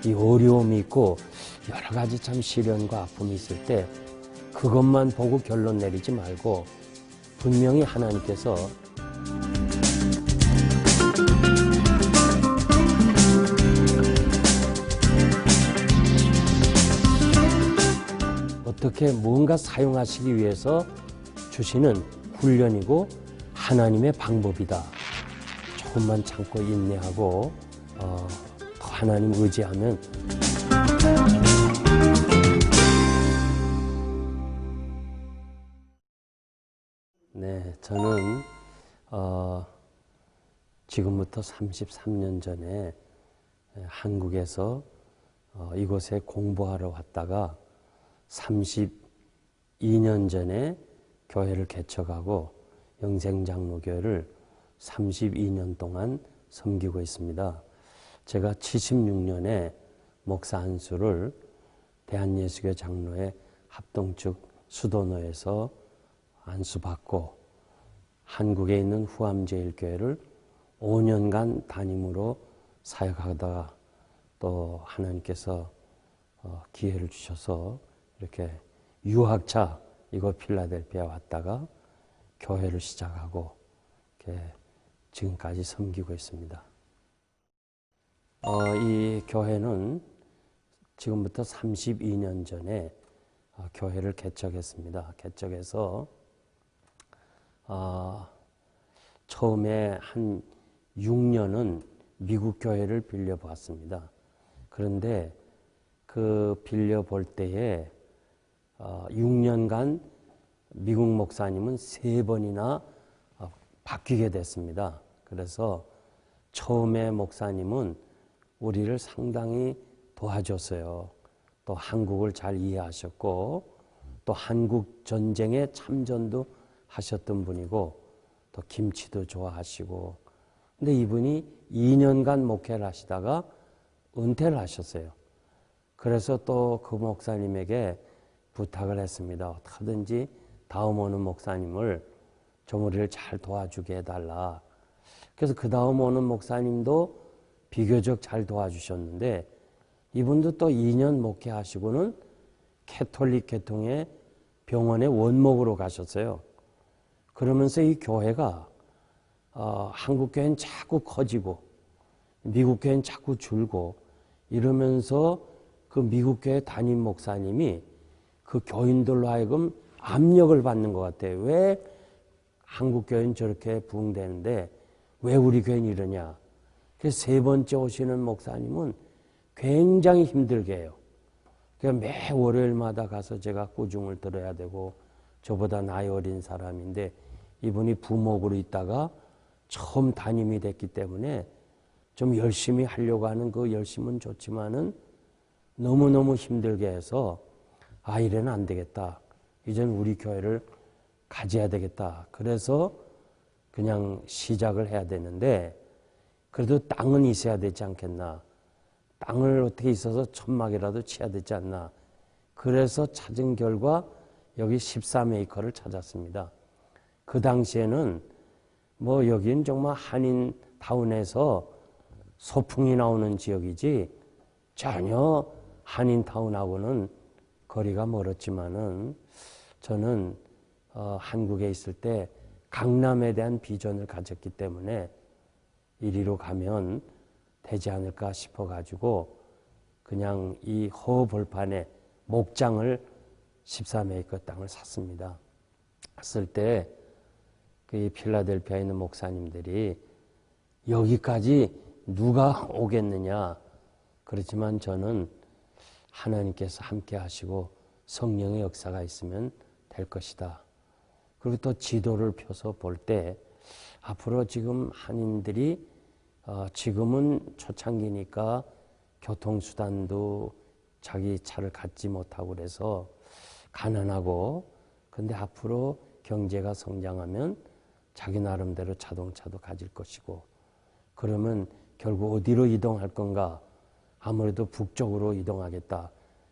이 어려움이 있고 여러 가지 참 시련과 아픔이 있을 때 그것만 보고 결론 내리지 말고 분명히 하나님께서 어떻게 뭔가 사용하시기 위해서 주시는 훈련이고 하나님의 방법이다. 조금만 참고 인내하고 더 하나님 의지하면 네, 저는 지금부터 33년 전에 한국에서 이곳에 공부하러 왔다가 32년 전에 교회를 개척하고 영생장로교회를 32년 동안 섬기고 있습니다. 제가 76년에 목사 안수를 대한예수교 장로회 합동측 수도노에서 안수받고 한국에 있는 후암제일교회를 5년간 담임으로 사역하다가 또 하나님께서 기회를 주셔서 이렇게 유학차 이곳 필라델피아 왔다가 교회를 시작하고 이렇게 지금까지 섬기고 있습니다. 이 교회는 지금부터 32년 전에 교회를 개척했습니다. 개척해서 처음에 한 6년은 미국 교회를 빌려보았습니다. 그런데 그 빌려볼 때에 6년간 미국 목사님은 3번이나 바뀌게 됐습니다. 그래서 처음에 목사님은 우리를 상당히 도와줬어요. 또 한국을 잘 이해하셨고 또 한국 전쟁에 참전도 하셨던 분이고 또 김치도 좋아하시고 근데 이분이 2년간 목회를 하시다가 은퇴를 하셨어요. 그래서 또 그 목사님에게 부탁을 했습니다. 어떻게든지 다음 오는 목사님을 좀 우리를 잘 도와주게 해달라. 그래서 그 다음 오는 목사님도 비교적 잘 도와주셨는데 이분도 또 2년 목회하시고는 캐톨릭 계통의 병원의 원목으로 가셨어요. 그러면서 이 교회가 한국 교회는 자꾸 커지고 미국 교회는 자꾸 줄고 이러면서 그 미국 교회 담임 목사님이 그 교인들로 하여금 압력을 받는 것 같아요. 왜 한국 교회는 저렇게 부흥되는데 왜 우리 교회는 이러냐. 그래서 3번째 오시는 목사님은 굉장히 힘들게 해요. 그러니까 매 월요일마다 가서 제가 꾸중을 들어야 되고 저보다 나이 어린 사람인데 이분이 부목으로 있다가 처음 담임이 됐기 때문에 좀 열심히 하려고 하는 그 열심은 좋지만은 너무너무 힘들게 해서 이래는 안 되겠다. 이젠 우리 교회를 가져야 되겠다. 그래서 그냥 시작을 해야 되는데 그래도 땅은 있어야 되지 않겠나. 땅을 어떻게 있어서 천막이라도 쳐야 되지 않나. 그래서 찾은 결과 여기 13에이커를 찾았습니다. 그 당시에는 뭐 여긴 정말 한인타운에서 소풍이 나오는 지역이지 전혀 한인타운하고는 거리가 멀었지만은 저는 한국에 있을 때 강남에 대한 비전을 가졌기 때문에 이리로 가면 되지 않을까 싶어가지고 그냥 이 허벌판에 목장을 13에이커 땅을 샀습니다. 샀을 때 그 필라델피아에 있는 목사님들이 여기까지 누가 오겠느냐. 그렇지만 저는 하나님께서 함께 하시고 성령의 역사가 있으면 될 것이다. 그리고 또 지도를 펴서 볼 때 앞으로 지금 한인들이 지금은 초창기니까 교통수단도 자기 차를 갖지 못하고 그래서 가난하고 근데 앞으로 경제가 성장하면 자기 나름대로 자동차도 가질 것이고 그러면 결국 어디로 이동할 건가? 아무래도 북쪽으로 이동하겠다.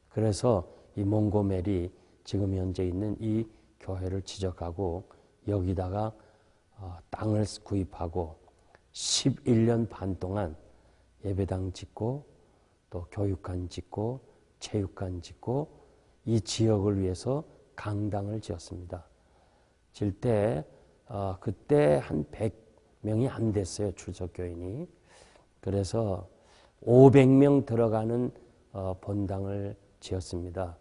그래서 이 몽고메리 지금 현재 있는 이 교회를 지적하고 여기다가 땅을 구입하고 11년 반 동안 예배당 짓고 또 교육관 짓고 체육관 짓고 이 지역을 위해서 강당을 지었습니다. 질 때 그때 한 100명이 안 됐어요. 출석교인이. 그래서 500명 들어가는 본당을 지었습니다.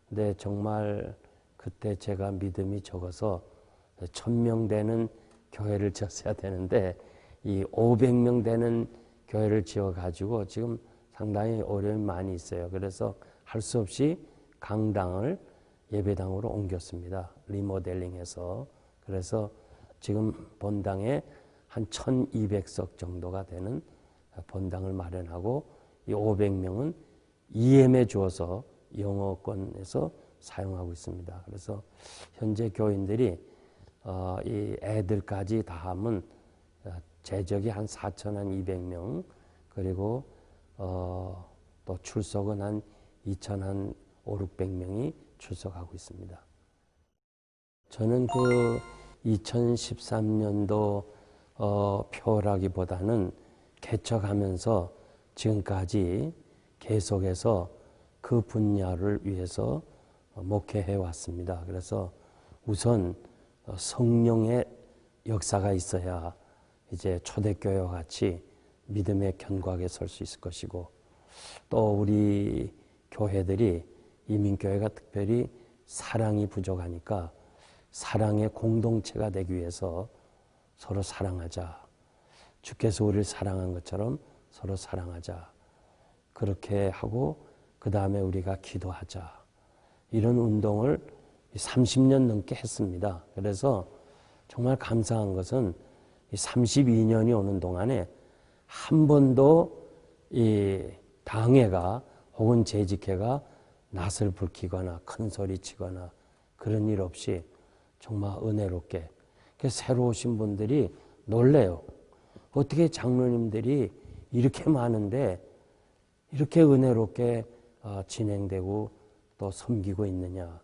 근데 정말 그때 제가 믿음이 적어서 1000명 되는 교회를 지었어야 되는데 이 500명 되는 교회를 지어가지고 지금 상당히 어려움이 많이 있어요. 그래서 할 수 없이 강당을 예배당으로 옮겼습니다. 리모델링해서. 그래서 지금 본당에 한 1200석 정도가 되는 본당을 마련하고 이 500명은 EM에 주어서 영어권에서 사용하고 있습니다. 그래서 현재 교인들이 이 애들까지 다 하면 재적이 한 4200명 그리고 또 출석은 한 2500~600명이 출석하고 있습니다. 저는 그 2013년도 표라기보다는 개척하면서 지금까지 계속해서 그 분야를 위해서 목회해 왔습니다. 그래서 우선 성령의 역사가 있어야 이제 초대교회와 같이 믿음의 견고하게 설 수 있을 것이고 또 우리 교회들이 이민교회가 특별히 사랑이 부족하니까 사랑의 공동체가 되기 위해서 서로 사랑하자. 주께서 우리를 사랑한 것처럼 서로 사랑하자. 그렇게 하고 그 다음에 우리가 기도하자. 이런 운동을 30년 넘게 했습니다. 그래서 정말 감사한 것은 32년이 오는 동안에 한 번도 이 당회가 혹은 재직회가 낯을 붉히거나 큰 소리 치거나 그런 일 없이 정말 은혜롭게 새로 오신 분들이 놀래요. 어떻게 장로님들이 이렇게 많은데 이렇게 은혜롭게 진행되고 또 섬기고 있느냐.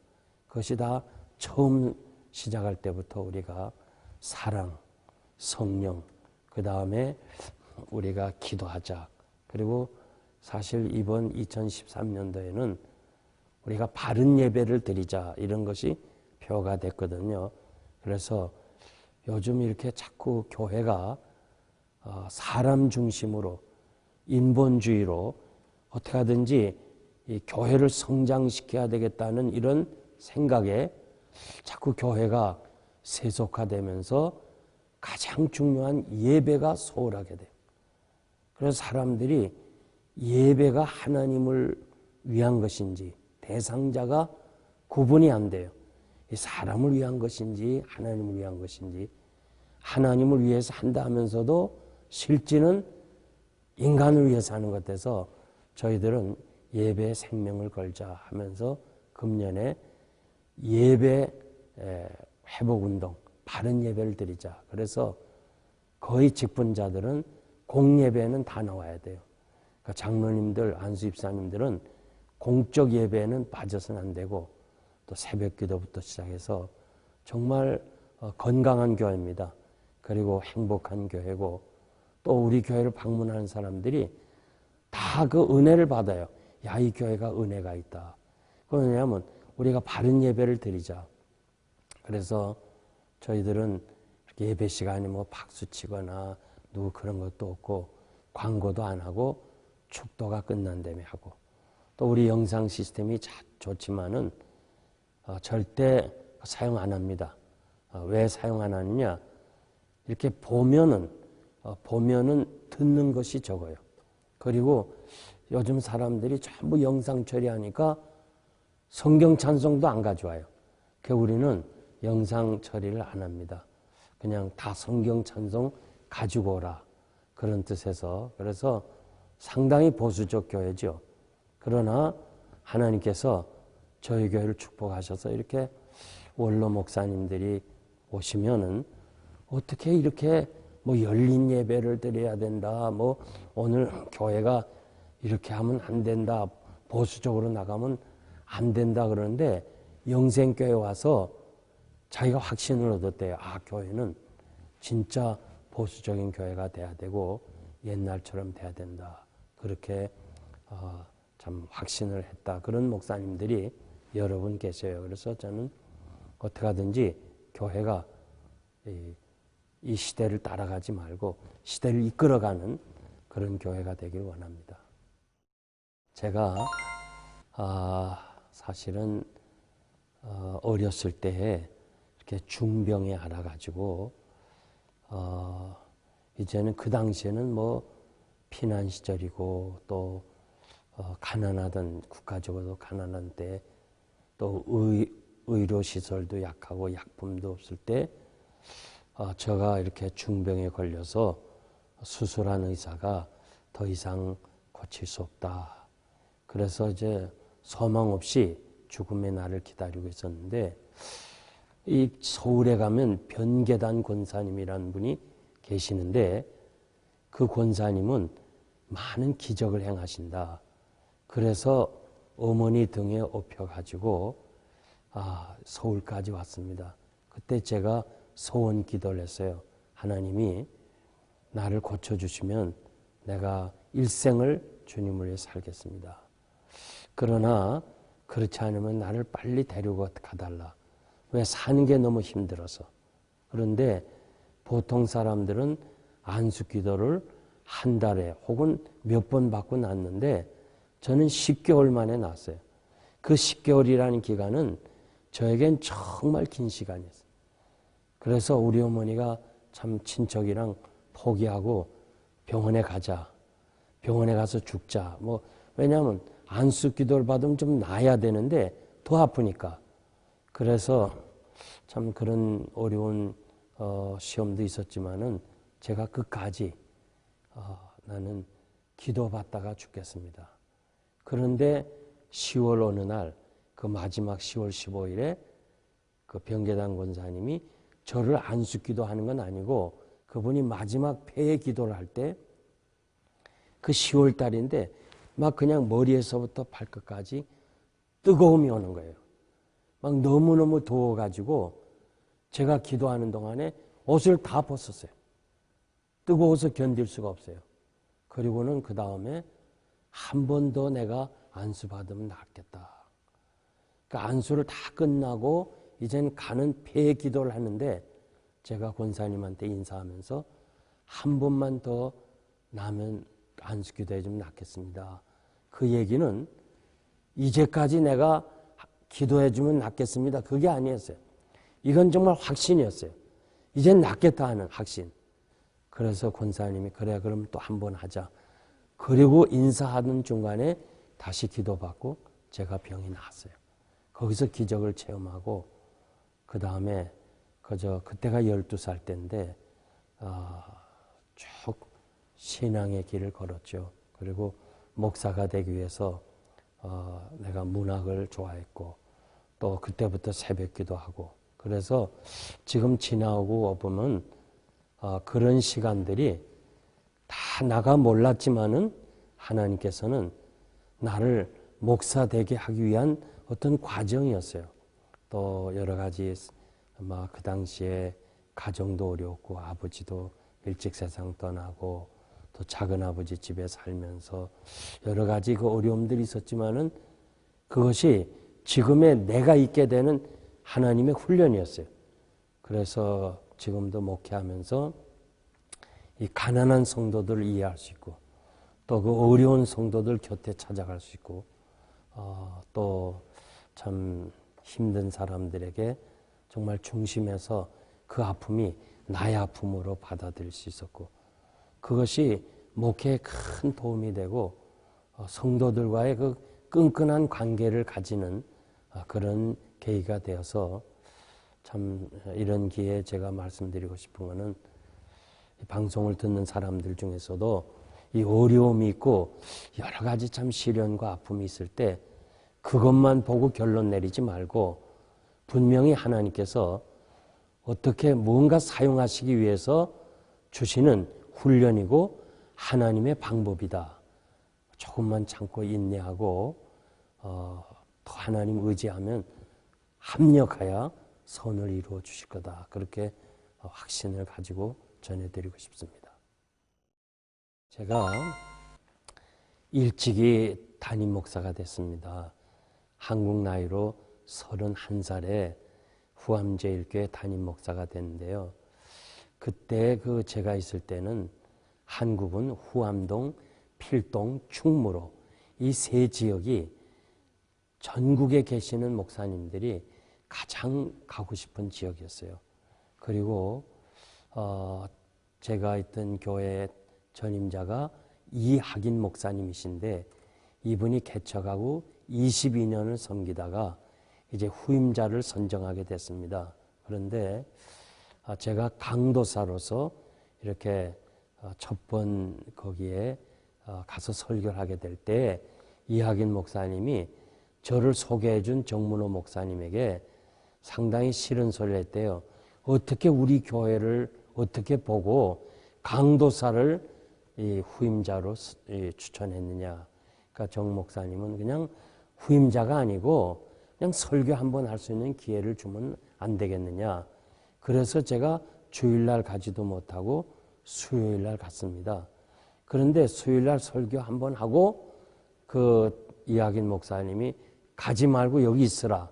그것이 다 처음 시작할 때부터 우리가 사랑, 성령, 그 다음에 우리가 기도하자. 그리고 사실 이번 2013년도에는 우리가 바른 예배를 드리자 이런 것이 표가 됐거든요. 그래서 요즘 이렇게 자꾸 교회가 사람 중심으로 인본주의로 어떻게 하든지 이 교회를 성장시켜야 되겠다는 이런 생각에 자꾸 교회가 세속화되면서 가장 중요한 예배가 소홀하게 돼요. 그래서 사람들이 예배가 하나님을 위한 것인지 대상자가 구분이 안 돼요. 사람을 위한 것인지 하나님을 위한 것인지 하나님을 위해서 한다 하면서도 실제는 인간을 위해서 하는 것 같아서 저희들은 예배에 생명을 걸자 하면서 금년에 예배 회복운동 바른 예배를 드리자. 그래서 거의 직분자들은 공예배는 다 나와야 돼요. 그러니까 장로님들, 안수입사님들은 공적 예배는 빠져서는 안 되고 또 새벽 기도부터 시작해서 정말 건강한 교회입니다. 그리고 행복한 교회고 또 우리 교회를 방문하는 사람들이 다 그 은혜를 받아요. 야, 이 교회가 은혜가 있다. 그건 왜냐하면 우리가 바른 예배를 드리자. 그래서 저희들은 예배 시간에 뭐 박수 치거나 누구 그런 것도 없고 광고도 안 하고 축도가 끝난 다음에 하고 또 우리 영상 시스템이 좋지만은 절대 사용 안 합니다. 왜 사용 안 하느냐? 이렇게 보면은 듣는 것이 적어요. 그리고 요즘 사람들이 전부 영상 처리하니까 성경 찬송도 안 가져와요. 그래서 우리는 영상 처리를 안 합니다. 그냥 다 성경 찬송 가지고 오라. 그런 뜻에서. 그래서 상당히 보수적 교회죠. 그러나 하나님께서 저희 교회를 축복하셔서 이렇게 원로 목사님들이 오시면은 어떻게 이렇게 뭐 열린 예배를 드려야 된다. 뭐 오늘 교회가 이렇게 하면 안 된다. 보수적으로 나가면 안 된다 그러는데 영생교회 와서 자기가 확신을 얻었대요. 아, 교회는 진짜 보수적인 교회가 돼야 되고 옛날처럼 돼야 된다. 그렇게 참 확신을 했다. 그런 목사님들이 여러 분 계세요. 그래서 저는 어떻게 하든지 교회가 이 시대를 따라가지 말고 시대를 이끌어가는 그런 교회가 되길 원합니다. 제가 사실은 어렸을 때에 이렇게 중병에 알아가지고 이제는 그 당시에는 뭐 피난 시절이고 또 가난하던 국가적으로 가난한 때 또 의료 시설도 약하고 약품도 없을 때 제가 이렇게 중병에 걸려서 수술한 의사가 더 이상 고칠 수 없다. 그래서 이제 소망 없이 죽음의 날을 기다리고 있었는데 이 서울에 가면 변계단 권사님이라는 분이 계시는데 그 권사님은 많은 기적을 행하신다. 그래서 어머니 등에 업혀가지고 서울까지 왔습니다. 그때 제가 소원 기도를 했어요. 하나님이 나를 고쳐주시면 내가 일생을 주님을 위해 살겠습니다. 그러나 그렇지 않으면 나를 빨리 데리고 가달라. 왜 사는 게 너무 힘들어서. 그런데 보통 사람들은 안수기도를 한 달에 혹은 몇 번 받고 났는데 저는 10개월 만에 났어요. 그 10개월이라는 기간은 저에겐 정말 긴 시간이었어요. 그래서 우리 어머니가 참 친척이랑 포기하고 병원에 가자. 병원에 가서 죽자. 왜냐하면 안수기도를 받으면 좀 나아야 되는데 더 아프니까. 그래서 참 그런 어려운 시험도 있었지만은 제가 끝까지 나는 기도받다가 죽겠습니다. 그런데 10월 어느 날 그 마지막 10월 15일에 그 변계단 권사님이 저를 안수기도 하는 건 아니고 그분이 마지막 폐회 기도를 할 때 그 10월 달인데 막 그냥 머리에서부터 발끝까지 뜨거움이 오는 거예요. 막 너무너무 더워가지고 제가 기도하는 동안에 옷을 다 벗었어요. 뜨거워서 견딜 수가 없어요. 그리고는 그 다음에 한 번 더 내가 안수받으면 낫겠다. 그러니까 안수를 다 끝나고 이젠 가는 폐회 기도를 하는데 제가 권사님한테 인사하면서 한 번만 더 나면 안수기도해 주면 낫겠습니다. 그 얘기는 이제까지 내가 기도해 주면 낫겠습니다. 그게 아니었어요. 이건 정말 확신이었어요. 이젠 낫겠다 하는 확신. 그래서 권사님이 그래 그럼 또 한 번 하자. 그리고 인사하는 중간에 다시 기도받고 제가 병이 나았어요. 거기서 기적을 체험하고 그 다음에 그때가 12살 때인데 쭉 신앙의 길을 걸었죠. 그리고 목사가 되기 위해서 내가 문학을 좋아했고 또 그때부터 새벽기도 하고 그래서 지금 지나오고 보면 그런 시간들이 다 나가 몰랐지만은 하나님께서는 나를 목사 되게 하기 위한 어떤 과정이었어요. 또 여러 가지 아마 그 당시에 가정도 어려웠고 아버지도 일찍 세상 떠나고 또 작은 아버지 집에 살면서 여러 가지 그 어려움들이 있었지만은 그것이 지금의 내가 있게 되는 하나님의 훈련이었어요. 그래서 지금도 목회하면서 이 가난한 성도들을 이해할 수 있고 또 그 어려운 성도들 곁에 찾아갈 수 있고 또 참 힘든 사람들에게 정말 중심에서 그 아픔이 나의 아픔으로 받아들일 수 있었고 그것이 목회에 큰 도움이 되고 성도들과의 그 끈끈한 관계를 가지는 그런 계기가 되어서 참 이런 기회에 제가 말씀드리고 싶은 거는 방송을 듣는 사람들 중에서도 이 어려움이 있고 여러 가지 참 시련과 아픔이 있을 때 그것만 보고 결론 내리지 말고 분명히 하나님께서 어떻게 무언가 사용하시기 위해서 주시는 훈련이고 하나님의 방법이다. 조금만 참고 인내하고 더 하나님 의지하면 합력하여 선을 이루어 주실 거다. 그렇게 확신을 가지고 전해드리고 싶습니다. 제가 일찍이 담임 목사가 됐습니다. 한국 나이로 31살에 후암제일교회 담임 목사가 됐는데요. 그때 제가 있을 때는 한국은 후암동, 필동, 충무로 이 세 지역이 전국에 계시는 목사님들이 가장 가고 싶은 지역이었어요. 그리고 제가 있던 교회 전임자가 이학인 목사님이신데 이분이 개척하고 22년을 섬기다가 이제 후임자를 선정하게 됐습니다. 그런데 제가 강도사로서 이렇게 첫 번 거기에 가서 설교를 하게 될 때 이학인 목사님이 저를 소개해 준 정문호 목사님에게 상당히 싫은 소리를 했대요. 어떻게 우리 교회를 어떻게 보고 강도사를 이 후임자로 추천했느냐. 그러니까 정 목사님은 그냥 후임자가 아니고 그냥 설교 한번 할 수 있는 기회를 주면 안 되겠느냐. 그래서 제가 주일날 가지도 못하고 수요일날 갔습니다. 그런데 수요일날 설교 한번 하고 이학인 목사님이 가지 말고 여기 있으라.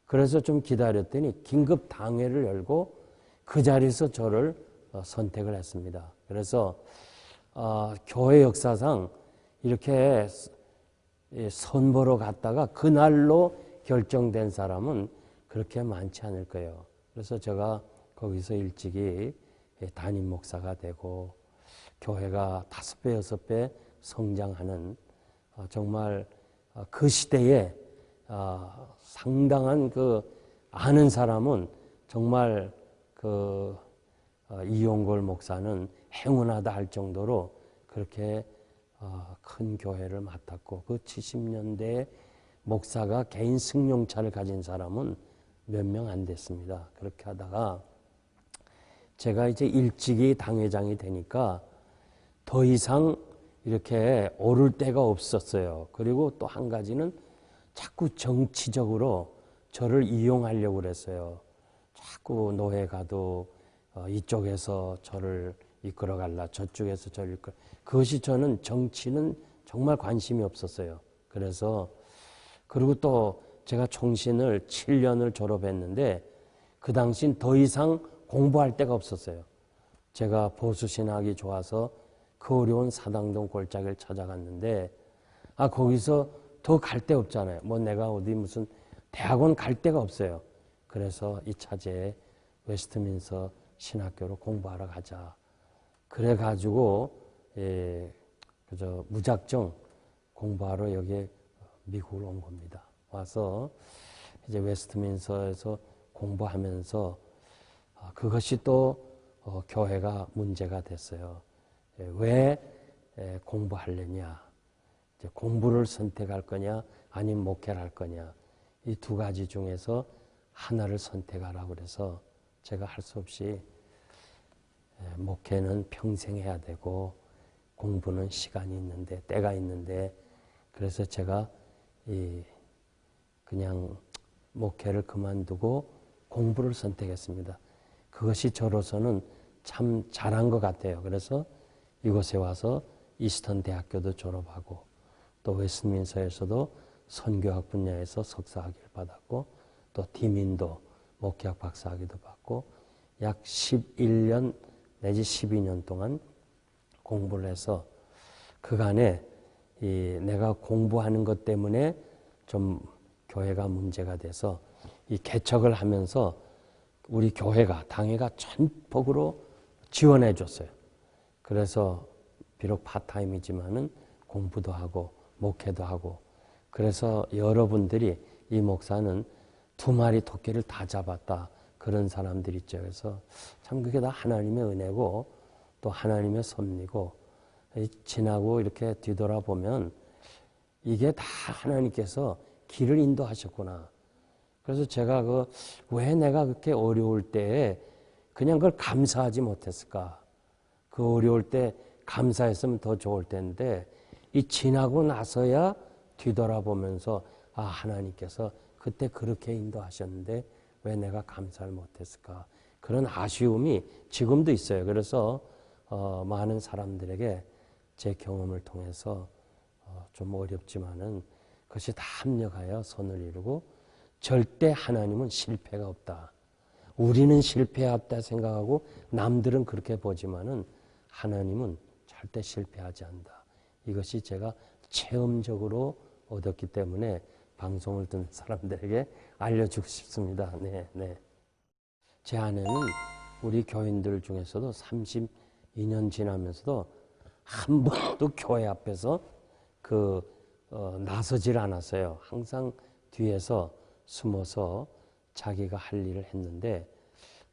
그래서 좀 기다렸더니 긴급 당회를 열고 그 자리에서 저를 선택을 했습니다. 그래서 교회 역사상 이렇게 선보러 갔다가 그날로 결정된 사람은 그렇게 많지 않을 거예요. 그래서 제가 거기서 일찍이 담임 목사가 되고 교회가 5배, 6배 성장하는 정말 그 시대에 상당한 아는 사람은 정말 이용골 목사는 행운하다 할 정도로 그렇게 큰 교회를 맡았고 그 70년대에 목사가 개인 승용차를 가진 사람은 몇 명 안 됐습니다. 그렇게 하다가 제가 이제 일찍이 당회장이 되니까 더 이상 이렇게 오를 데가 없었어요. 그리고 또 한 가지는 자꾸 정치적으로 저를 이용하려고 그랬어요. 자꾸 노회 가도 이쪽에서 저를 이끌어갈라, 저쪽에서 저를 이끌어. 그것이 저는 정치는 정말 관심이 없었어요. 그래서 그리고 또 제가 총신을 7년을 졸업했는데 그 당시엔 더 이상 공부할 데가 없었어요. 제가 보수신학이 좋아서 그 어려운 사당동 골짜기를 찾아갔는데 거기서 더 갈 데 없잖아요. 뭐 내가 어디 무슨 대학원 갈 데가 없어요. 그래서 2차제에 웨스트민스터 신학교로 공부하러 가자. 그래가지고 그저 무작정 공부하러 여기 미국을 온 겁니다. 와서 이제 웨스트민스터에서 공부하면서 그것이 또 교회가 문제가 됐어요. 왜 공부하려냐? 이제 공부를 선택할 거냐, 아니면 목회를 할 거냐? 이 두 가지 중에서 하나를 선택하라고 그래서 제가 할 수 없이 목회는 평생 해야 되고 공부는 시간이 있는데 때가 있는데 그래서 제가 그냥 목회를 그만두고 공부를 선택했습니다. 그것이 저로서는 참 잘한 것 같아요. 그래서 이곳에 와서 이스턴 대학교도 졸업하고 또 웨스트민스터에서도 선교학 분야에서 석사학위를 받았고 또 디민도 목회학 박사학위도 받고 약 11년 내지 12년 동안 공부를 해서 그간에 내가 공부하는 것 때문에 좀 교회가 문제가 돼서 이 개척을 하면서 우리 교회가 당회가 전폭으로 지원해 줬어요. 그래서 비록 파타임이지만은 공부도 하고 목회도 하고 그래서 여러분들이 이 목사는 2마리 토끼를 다 잡았다 그런 사람들이 있죠. 그래서 참 그게 다 하나님의 은혜고 또 하나님의 섭리고 지나고 이렇게 뒤돌아보면 이게 다 하나님께서 길을 인도하셨구나. 그래서 제가 왜 내가 그렇게 어려울 때에 그냥 그걸 감사하지 못했을까? 그 어려울 때 감사했으면 더 좋을 텐데 이 지나고 나서야 뒤돌아보면서 하나님께서 그때 그렇게 인도하셨는데 왜 내가 감사를 못했을까? 그런 아쉬움이 지금도 있어요. 그래서 많은 사람들에게 제 경험을 통해서 좀 어렵지만은 그것이 다 합력하여 선을 이루고 절대 하나님은 실패가 없다. 우리는 실패했다 생각하고 남들은 그렇게 보지만은 하나님은 절대 실패하지 않는다. 이것이 제가 체험적으로 얻었기 때문에 방송을 듣는 사람들에게 알려주고 싶습니다. 네. 제 아내는 우리 교인들 중에서도 32년 지나면서도 한 번도 교회 앞에서 나서질 않았어요. 항상 뒤에서 숨어서 자기가 할 일을 했는데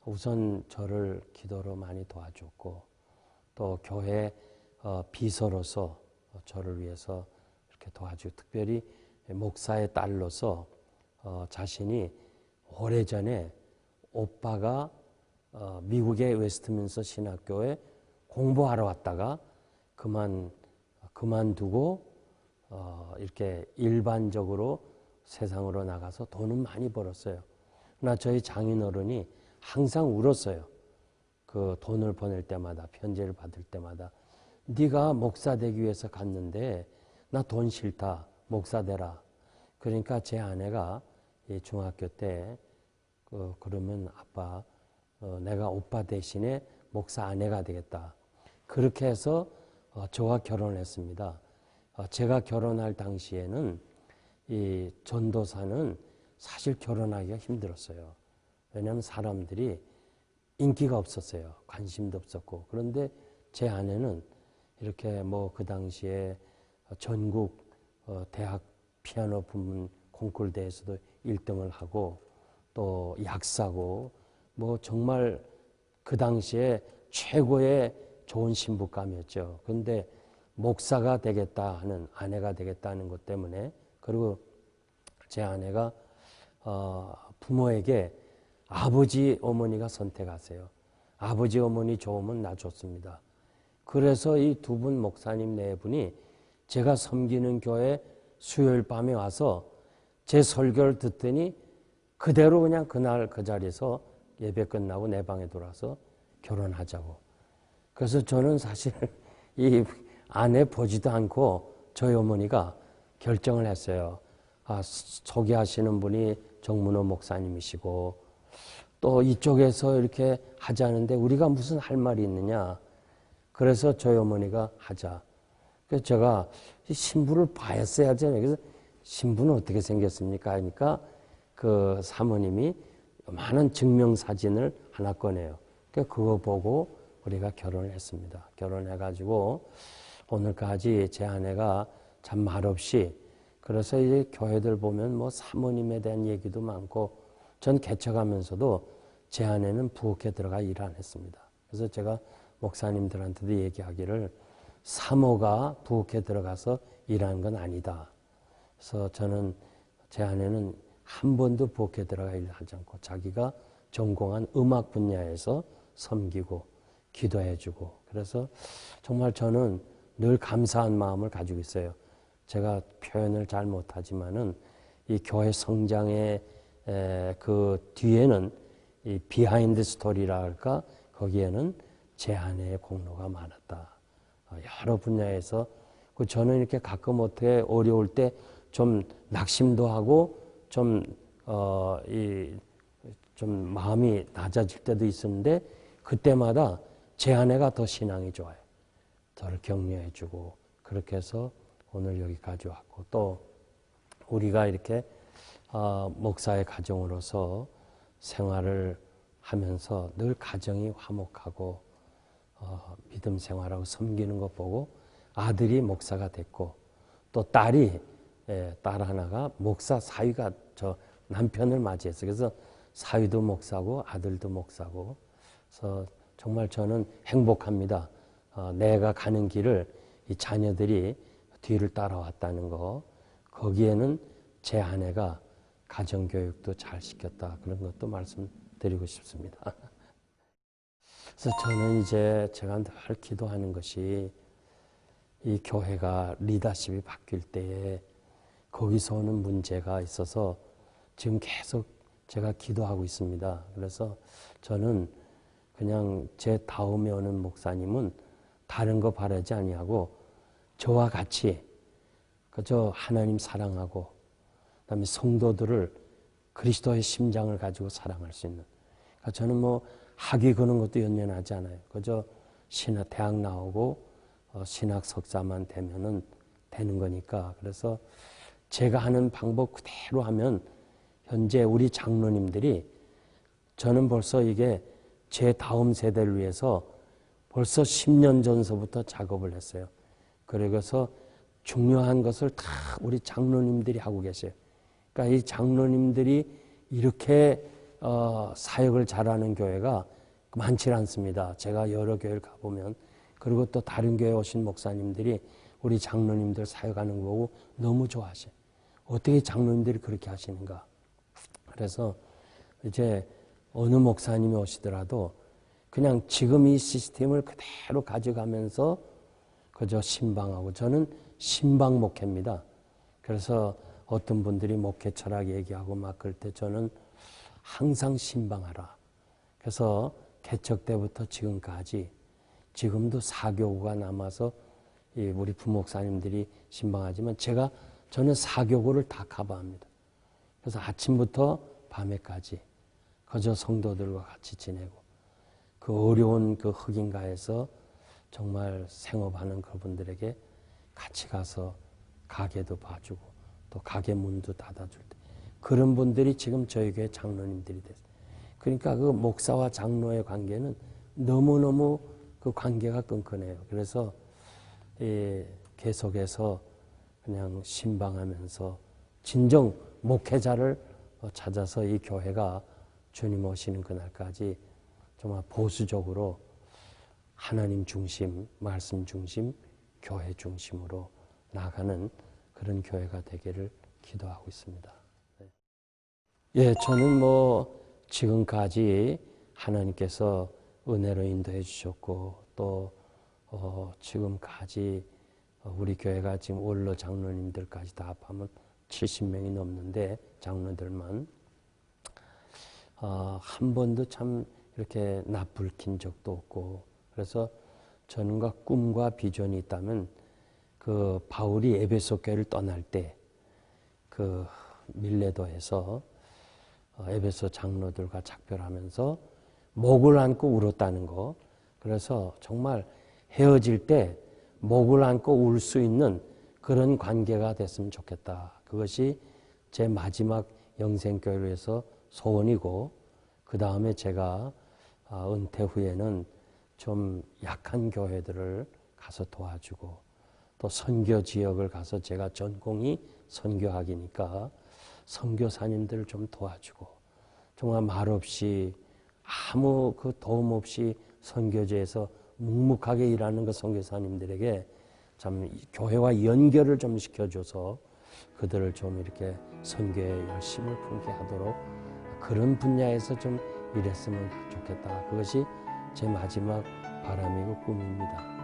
우선 저를 기도로 많이 도와줬고 또 교회 비서로서 저를 위해서 이렇게 도와주고 특별히 목사의 딸로서 자신이 오래전에 오빠가 미국의 웨스트민스터 신학교에 공부하러 왔다가 그만두고 이렇게 일반적으로 세상으로 나가서 돈은 많이 벌었어요. 그러나 저희 장인어른이 항상 울었어요. 그 돈을 보낼 때마다 편지를 받을 때마다 네가 목사 되기 위해서 갔는데 나 돈 싫다. 목사 되라. 그러니까 제 아내가 중학교 때 그러면 아빠 내가 오빠 대신에 목사 아내가 되겠다. 그렇게 해서 저와 결혼을 했습니다. 제가 결혼할 당시에는 이 전도사는 사실 결혼하기가 힘들었어요. 왜냐하면 사람들이 인기가 없었어요. 관심도 없었고. 그런데 제 아내는 이렇게 그 당시에 전국 대학 피아노 부문 콩쿠르 대회에서도 1등을 하고 또 약사고 정말 그 당시에 최고의 좋은 신부감이었죠. 그런데 목사가 되겠다 하는 아내가 되겠다는 것 때문에 그리고 제 아내가 부모에게 아버지 어머니가 선택하세요. 아버지 어머니 좋으면 나 좋습니다. 그래서 이 두 분 목사님 네 분이 제가 섬기는 교회 수요일 밤에 와서 제 설교를 듣더니 그대로 그냥 그날 그 자리에서 예배 끝나고 내 방에 들어와서 결혼하자고. 그래서 저는 사실 이 아내 보지도 않고 저희 어머니가 결정을 했어요. 소개하시는 분이 정문호 목사님이시고 또 이쪽에서 이렇게 하자는데 우리가 무슨 할 말이 있느냐. 그래서 저희 어머니가 하자. 그래서 제가 신부를 봐야지 하잖아요. 그래서 신부는 어떻게 생겼습니까? 하니까 그 사모님이 많은 증명사진을 하나 꺼내요. 그거 보고 우리가 결혼을 했습니다. 결혼해가지고 오늘까지 제 아내가 참 말없이 그래서 이제 교회들 보면 사모님에 대한 얘기도 많고 전 개척하면서도 제 아내는 부엌에 들어가 일 안 했습니다. 그래서 제가 목사님들한테도 얘기하기를 사모가 부엌에 들어가서 일하는 건 아니다. 그래서 제 아내는 한 번도 부엌에 들어가 일하지 않고 자기가 전공한 음악 분야에서 섬기고 기도해주고 그래서 정말 저는 늘 감사한 마음을 가지고 있어요. 제가 표현을 잘 못하지만은 이 교회 성장의 그 뒤에는 이 비하인드 스토리라 할까 거기에는 제 아내의 공로가 많았다. 여러 분야에서 저는 이렇게 가끔 어떻게 어려울 때 좀 낙심도 하고 좀 마음이 낮아질 때도 있었는데 그때마다 제 아내가 더 신앙이 좋아요. 저를 격려해주고 그렇게 해서 오늘 여기까지 왔고 또 우리가 이렇게 목사의 가정으로서 생활을 하면서 늘 가정이 화목하고 믿음 생활하고 섬기는 것 보고 아들이 목사가 됐고 또 딸 하나가 목사 사위가 저 남편을 맞이했어요. 그래서 사위도 목사고 아들도 목사고 그래서 정말 저는 행복합니다. 내가 가는 길을 이 자녀들이 뒤를 따라왔다는 거 거기에는 제 아내가 가정교육도 잘 시켰다 그런 것도 말씀드리고 싶습니다. 그래서 저는 이제 제가 늘 기도하는 것이 이 교회가 리더십이 바뀔 때에 거기서 오는 문제가 있어서 지금 계속 제가 기도하고 있습니다. 그래서 저는 그냥 제 다음에 오는 목사님은 다른 거 바라지 아니하고 저와 같이 그저 하나님 사랑하고 그다음에 성도들을 그리스도의 심장을 가지고 사랑할 수 있는. 그러니까 저는 뭐 학위 그런 것도 연연하지 않아요. 그저 신학 대학 나오고 신학 석사만 되면은 되는 거니까. 그래서 제가 하는 방법 그대로 하면 현재 우리 장로님들이 저는 벌써 이게 제 다음 세대를 위해서 벌써 10년 전서부터 작업을 했어요. 그래서 중요한 것을 다 우리 장로님들이 하고 계세요. 그러니까 이 장로님들이 이렇게 사역을 잘하는 교회가 많지 않습니다. 제가 여러 교회를 가보면. 그리고 또 다른 교회 오신 목사님들이 우리 장로님들 사역하는 거 보고 너무 좋아하셔요. 어떻게 장로님들이 그렇게 하시는가. 그래서 이제 어느 목사님이 오시더라도 그냥 지금 이 시스템을 그대로 가져가면서 그저 신방하고, 저는 신방 목회입니다. 그래서 어떤 분들이 목회 철학 얘기하고 막 그럴 때 저는 항상 신방하라. 그래서 개척 때부터 지금까지 지금도 사교구가 남아서 우리 부목사님들이 신방하지만 저는 사교구를 다 커버합니다. 그래서 아침부터 밤에까지 그저 성도들과 같이 지내고 그 어려운 그 흑인가에서 정말 생업하는 그분들에게 같이 가서 가게도 봐주고 또 가게 문도 닫아줄 때 그런 분들이 지금 저희 교회 장로님들이 됐어요. 그러니까 그 목사와 장로의 관계는 너무너무 그 관계가 끈끈해요. 그래서 계속해서 그냥 신방하면서 진정 목회자를 찾아서 이 교회가 주님 오시는 그날까지 정말 보수적으로 하나님 중심, 말씀 중심, 교회 중심으로 나가는 그런 교회가 되기를 기도하고 있습니다. 예, 저는 뭐 지금까지 하나님께서 은혜로 인도해 주셨고 또 지금까지 우리 교회가 지금 원로 장로님들까지 다 합하면 70명이 넘는데 장로들만 한 번도 참 이렇게 나불킨 적도 없고, 그래서 저는가 꿈과 비전이 있다면 그 바울이 에베소 교회를 떠날 때 그 밀레도에서 에베소 장로들과 작별하면서 목을 안고 울었다는 거. 그래서 정말 헤어질 때 목을 안고 울 수 있는 그런 관계가 됐으면 좋겠다. 그것이 제 마지막 영생교회를 위해서 소원이고, 그 다음에 제가 은퇴 후에는 좀 약한 교회들을 가서 도와주고 또 선교 지역을 가서 제가 전공이 선교학이니까 선교사님들을 좀 도와주고 정말 말없이 아무 그 도움 없이 선교지에서 묵묵하게 일하는 그 선교사님들에게 참 교회와 연결을 좀 시켜줘서 그들을 좀 이렇게 선교에 열심을 품게 하도록 그런 분야에서 좀 일했으면 좋겠다. 그것이 제 마지막 바람이고 꿈입니다.